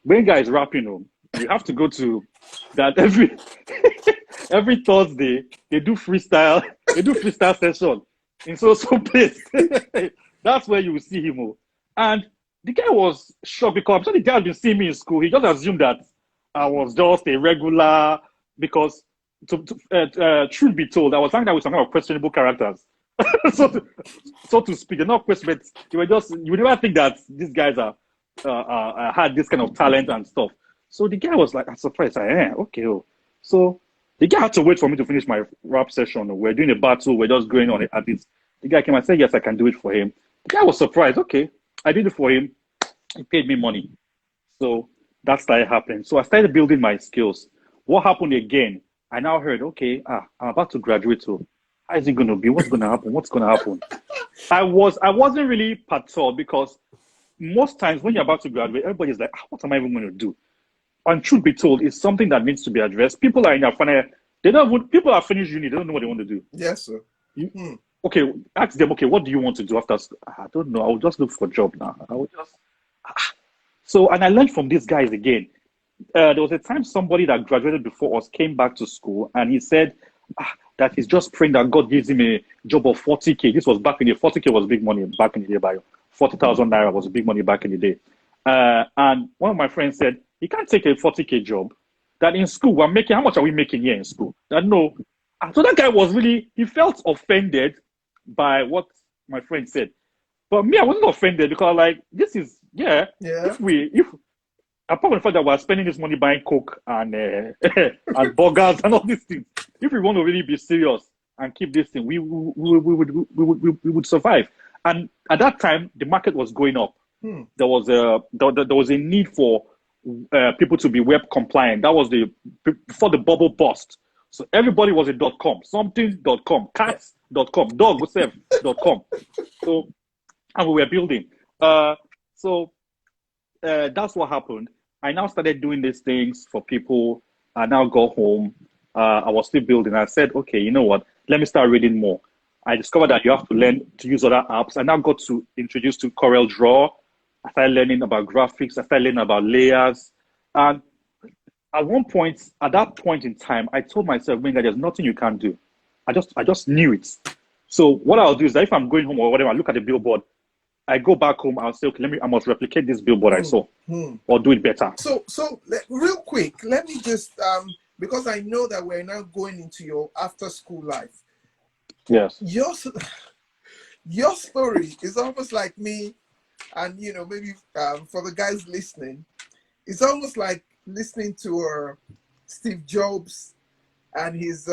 Gbenga is rapping home. You have to go to that every every Thursday. They do freestyle session in so place. That's where you will see him. And the guy was shocked because I'm sure the guy had been seeing me in school. He just assumed that I was just a regular because, truth be told, I was hanging out with some kind of questionable characters. so to speak, they're not questionable. They were just, you would never think that these guys had this kind of talent and stuff. So the guy was like, I'm surprised. Okay. So the guy had to wait for me to finish my rap session. We're doing a battle. We're just going on it at this. The guy came and said, yes, I can do it for him. The guy was surprised. Okay, I did it for him. He paid me money. So that started happening. So I started building my skills. What happened again? I now heard, okay, I'm about to graduate. So how is it going to be? What's going to happen? What's going to happen? I wasn't really perturbed because most times when you're about to graduate, everybody's like, what am I even going to do? And truth be told, it's something that needs to be addressed. People are in their final, people are finished uni, they don't know what they want to do. Yes, sir. Okay, ask them, okay, what do you want to do after school? I don't know. I will just look for a job now. I will just. So, and I learned from these guys again. There was a time somebody that graduated before us came back to school and he said that he's just praying that God gives him a job of 40K. This was back in the 40K was big money back in the day, by 40,000 naira was big money back in the day. And one of my friends said, he can't take a 40K job. That in school, we're making, how much are we making here in school? That no. So that guy was really, he felt offended by what my friend said. But me, I wasn't offended because like, this is, if apart from the fact that we're spending this money buying Coke and and burgers and all these things, if we want to really be serious and keep this thing, we would survive. And at that time, the market was going up. There was a need for people to be web compliant. That was before the bubble burst. So everybody was a .com, something.com, cats.com, dog.com. So, and we were building. So that's what happened. I now started doing these things for people. I now go home. I was still building. I said, okay, you know what? Let me start reading more. I discovered that you have to learn to use other apps. I now got to introduce to Corel Draw. I started learning about graphics. I started learning about layers. And at that point in time, I told myself, Gbenga, there's nothing you can't do. I just knew it. So what I'll do is that if I'm going home or whatever, I look at the billboard, I go back home, I'll say, okay, I must replicate this billboard I saw or do it better. So real quick, let me just, because I know that we're now going into your after school life. Yes. Your story is almost like me, and maybe for the guys listening, it's almost like listening to Steve Jobs and his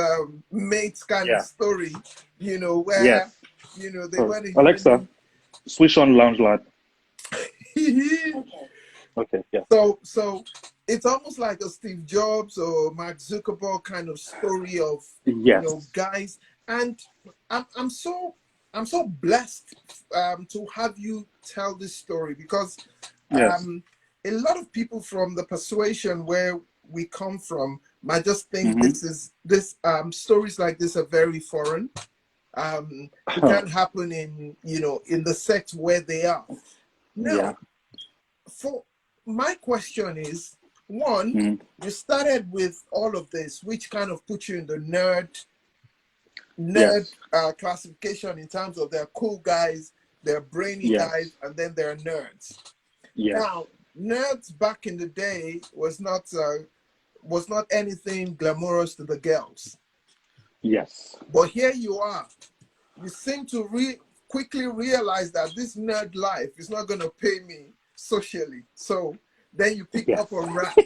mates kind of story, where they went in. Alexa, switch on Lounge Lad. Okay, yeah. So it's almost like a Steve Jobs or Mark Zuckerberg kind of story of guys, and I'm so blessed to have you tell this story because a lot of people from the persuasion where we come from might just think this stories like this are very foreign. It can't happen in the sect where they are. Now, for my question is, one, you started with all of this, which kind of put you in the nerd classification in terms of they're cool guys, they're brainy guys, and then they're nerds. Now, nerds back in the day was not anything glamorous to the girls. Yes. But here you are. You seem to quickly realize that this nerd life is not going to pay me socially. So then you pick up a rap.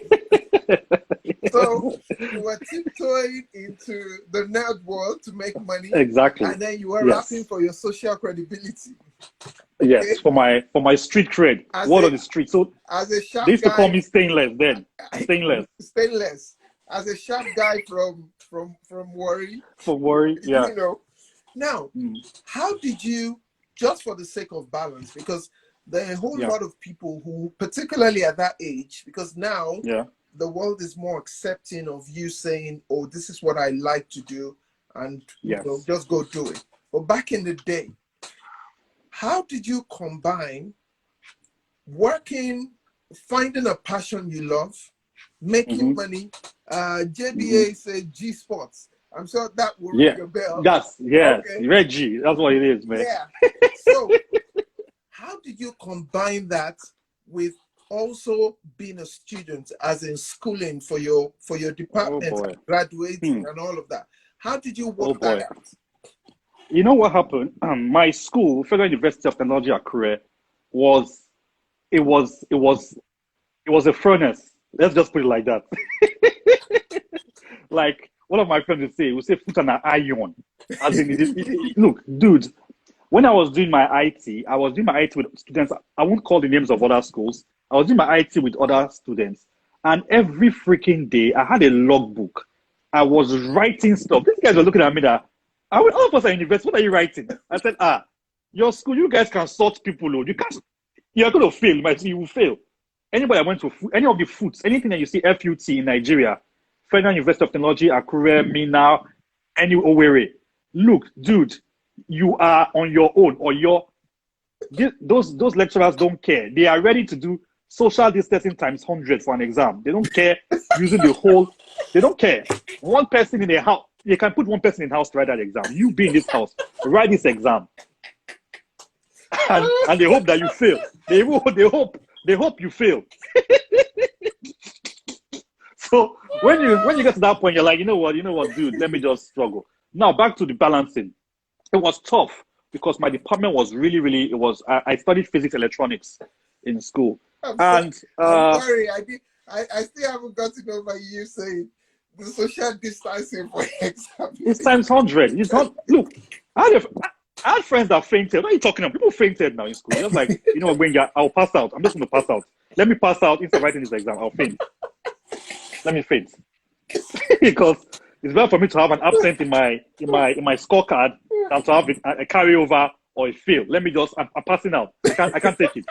So you were tiptoeing into the nerd world to make money, Exactly. and then you were Yes. rapping for your social credibility. Yes, for my street cred. As Word a on the street. So as a sharp they used to call guy, me stainless then. Stainless. stainless. As a sharp guy from Warri, For worry. Yeah. you know. Now, Mm. how did you, just for the sake of balance, because there are a whole Yeah. lot of people who, particularly at that age, because now Yeah. the world is more accepting of you saying, "Oh, this is what I like to do," and Yes. just go do it. But back in the day, how did you combine working, finding a passion you love, making money? JBA said G Sports. I'm sure that will ring Yeah. a bell. Yes. Okay. Reggie. That's what it is, man. Yeah. So, how did you combine that with also being a student, as in schooling for your department, boy. graduating, and all of that? How did you work that boy. out? You know what happened? My school, Federal University of Technology Akure, was a furnace. Let's just put it like that. Like one of my friends would say, "Put an iron." As in, look, dude. When I was doing my IT, I was doing my IT with students. I won't call the names of other schools. I was doing my IT with other students, and every freaking day I had a logbook. I was writing stuff. These guys were looking at me that all of us are in university. What are you writing? I said, your school, you guys can sort people. You can't. You're going to fail. You will fail. Anybody that went to any of the foods, anything that you see FUT in Nigeria, Federal University of Technology, Akure, Mina, any Owerri. Look, dude, you are on your own, or those lecturers don't care. They are ready to do social distancing times 100 for an exam. They don't care using the whole. They don't care. One person in a house. You can put one person in the house to write that exam. You be in this house, write this exam, and they hope that you fail. They hope you fail. So when you get to that point, you're like, you know what, dude, let me just struggle. Now back to the balancing. It was tough because my department was really. I studied physics electronics in school, I'm sorry. I still haven't gotten over you saying the social distancing for exam. It's times 100. It's not. Look, I had friends that fainted. What are you talking about? People fainted now in school. Just like, Gbenga, I'll pass out. I'm just going to pass out. Let me pass out instead of writing this exam. I'll faint. Let me faint. Because it's better for me to have an absent in my scorecard than to have a carryover or a fail. Let me just. I'm passing out. I can't take it.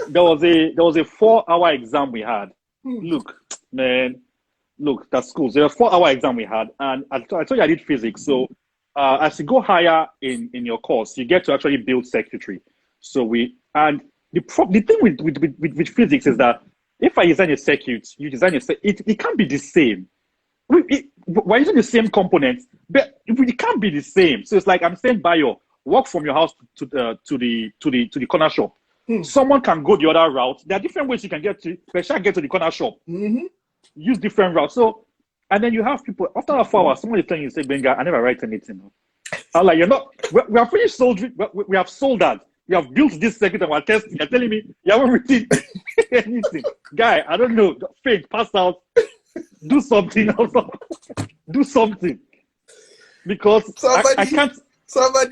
There was a 4-hour exam we had. Look, man. Look, that's school. So there was a 4-hour exam we had, and I told you I did physics. So as you go higher in your course, you get to actually build circuitry. So the thing with physics is that if I design a circuit, you design it can't be the same. We're using the same components, but it can't be the same. So it's like I'm saying, Bayo, walk from your house to the corner shop. Someone can go the other route. There are different ways you can get to the corner shop. Use different routes. So, and then you have people after a 4 hours, someone is telling you, say, Gbenga, I never write anything. I'm like, you're not. We have finished soldering. We have sold that. We have built this circuit and we're testing. You're telling me you haven't written anything, guy. I don't know. Faint, pass out. Do something. Do something. Because I can't.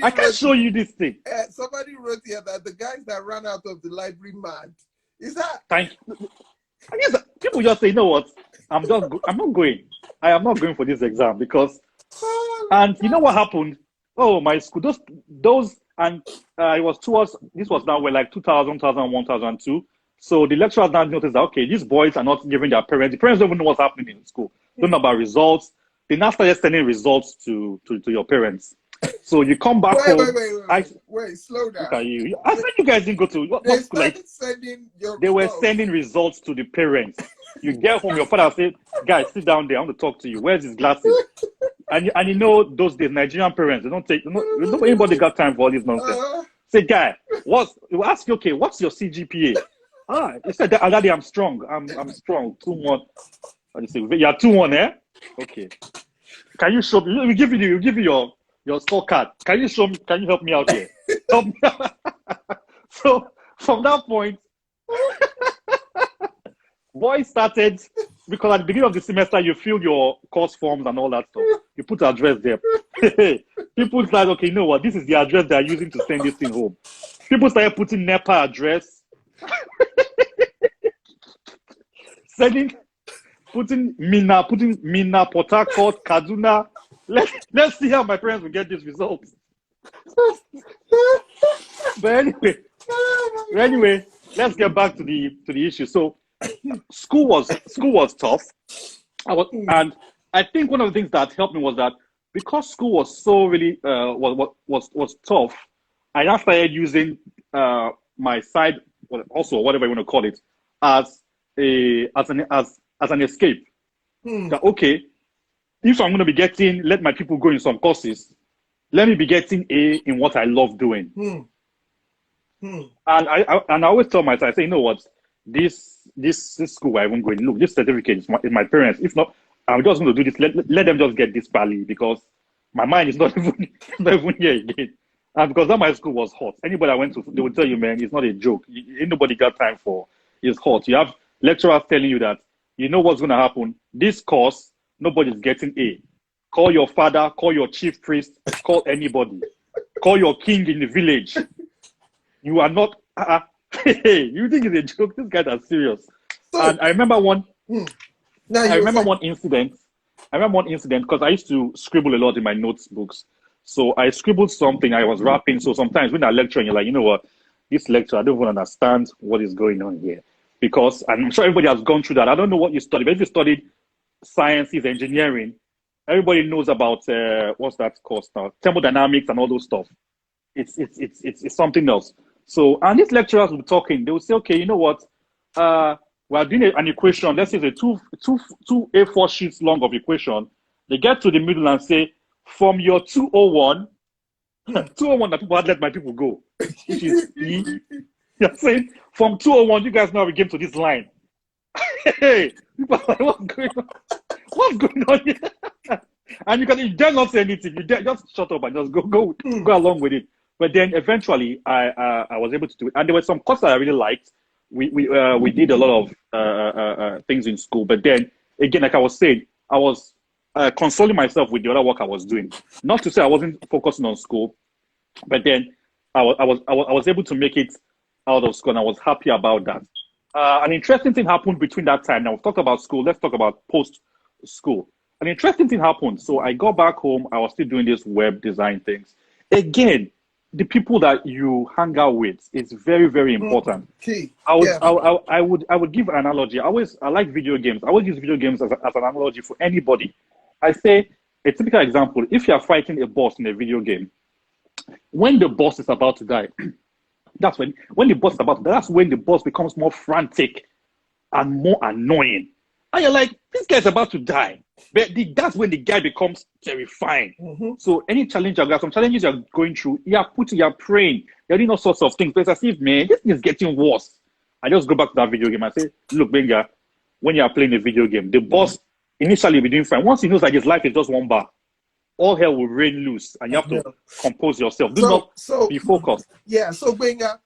I can't show you this thing. Somebody wrote here that the guys that ran out of the library mad. Is that? Thank you. I guess people just say, you know what? I'm not going. I am not going for this exam because. And you know what happened? Oh, my school. Those and it was towards. This was now like 2000, 2001, 2002. So the lecturers now noticed that okay, these boys are not giving their parents. The parents don't even know what's happening in school. Don't know about results. They now started sending results to your parents. So you come back home. Wait, slow down. Look at you. I said you guys didn't go to what school? Like, they were sending results to the parents. You get home, your father said, "Guys, sit down there. I want to talk to you. Where's his glasses?" And those days Nigerian parents, they don't anybody got time for all this nonsense. Say, guy, you ask you, okay, what's your CGPA? He said, Daddy, I'm strong. I'm strong. 2-1. And you say, you're 2-1, eh? Okay. Can you show me? We'll give you your scorecard. Can you help me out here? Help me out. So from that point, boys started because at the beginning of the semester you fill your course forms and all that stuff. You put the address there. People started, okay, you know what? This is the address they're using to send this thing home. People started putting NEPA address, putting Mina, Port Harcourt, Kaduna. Let's see how my parents will get these results. But anyway, let's get back to the issue. So school was tough. And I think one of the things that helped me was that because school was so really was tough, I now started using my side, also whatever you want to call it, as an escape. That, okay, if I'm going to be let my people go in some courses, let me be getting A in what I love doing. And I always tell myself, I say, you know what, this school I won't go in. Look, this certificate is my parents. If not, I'm just going to do this. Let them just get this bally, because my mind is not even here again. And because that my school was hot. Anybody I went to, they would tell you, man, it's not a joke. Ain't nobody got time for. It's hot. You have lecturers telling you that, you know what's going to happen. This course, nobody's getting A. Call your father, call your chief priest, call anybody. Call your king in the village. You are not, you think it's a joke? These guys are serious. And I remember one incident because I used to scribble a lot in my notebooks. So I scribbled something, I was rapping. So sometimes when I lecture and you're like, you know what, this lecture, I don't even understand what is going on here. Because I'm sure everybody has gone through that. I don't know what you studied, but if you studied sciences, engineering, everybody knows about what's that course now? Thermodynamics and all those stuff. It's something else. So, and these lecturers will be talking. They will say, okay, you know what? We're doing an equation. Let's say it's a two A4 sheets long of equation. They get to the middle and say, from your 201, 201 that people had let my people go, which is E. You're saying from 201, you guys now we came to this line. Hey, people are like, what's going on? What's going on here? And you dare not say anything. You dare just shut up and just go along with it. But then eventually, I was able to do it. And there were some courses I really liked. We did a lot of things in school. But then again, like I was saying, I was consoling myself with the other work I was doing. Not to say I wasn't focusing on school, but then I was able to make it out of school, and I was happy about that. An interesting thing happened between that time. Now we've talked about school. Let's talk about post-school. An interesting thing happened. So I got back home. I was still doing this web design things. Again, the people that you hang out with is very, very important. Key. I would give an analogy. I like video games. I always use video games as an analogy for anybody. I say a typical example: if you are fighting a boss in a video game, when the boss is about to die, that's when the boss is about to die, that's when the boss becomes more frantic and more annoying. And you're like, this guy's about to die. But that's when the guy becomes terrifying. So any challenge you got, some challenges you're going through, you're praying, you're doing all sorts of things. But it's as if, man, this thing is getting worse. I just go back to that video game and say, look, Gbenga, when you are playing a video game, the boss initially will be doing fine. Once he knows that his life is just one bar, all hell will rain loose, and you have to compose yourself. Do not be focused. Yeah, so Gbenga,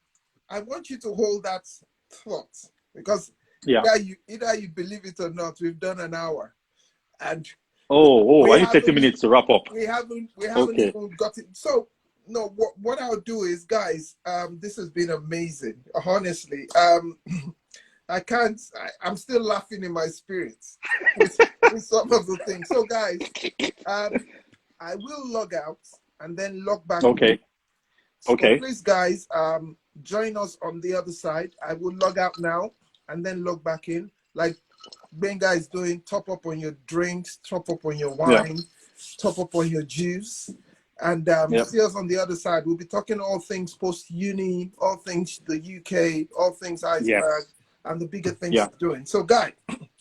I want you to hold that thought, because either you believe it or not, we've done an hour. And I need 30 minutes to wrap up. We haven't even got it. So no, what I'll do is, guys, this has been amazing. Honestly, I'm still laughing in my spirits with some of the things. So guys, I will log out and then log back. Okay. So please, guys, join us on the other side. I will log out now and then log back in. Like Gbenga is doing, top up on your drinks, top up on your wine, top up on your juice. And see us on the other side. We'll be talking all things post-uni, all things the UK, all things iceberg, and the bigger things we're doing. So, guys,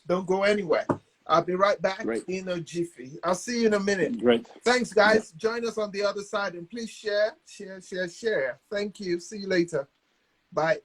don't go anywhere. I'll be right back in a jiffy. I'll see you in a minute. Great. Thanks, guys. Join us on the other side. And please share. Thank you. See you later. Bye.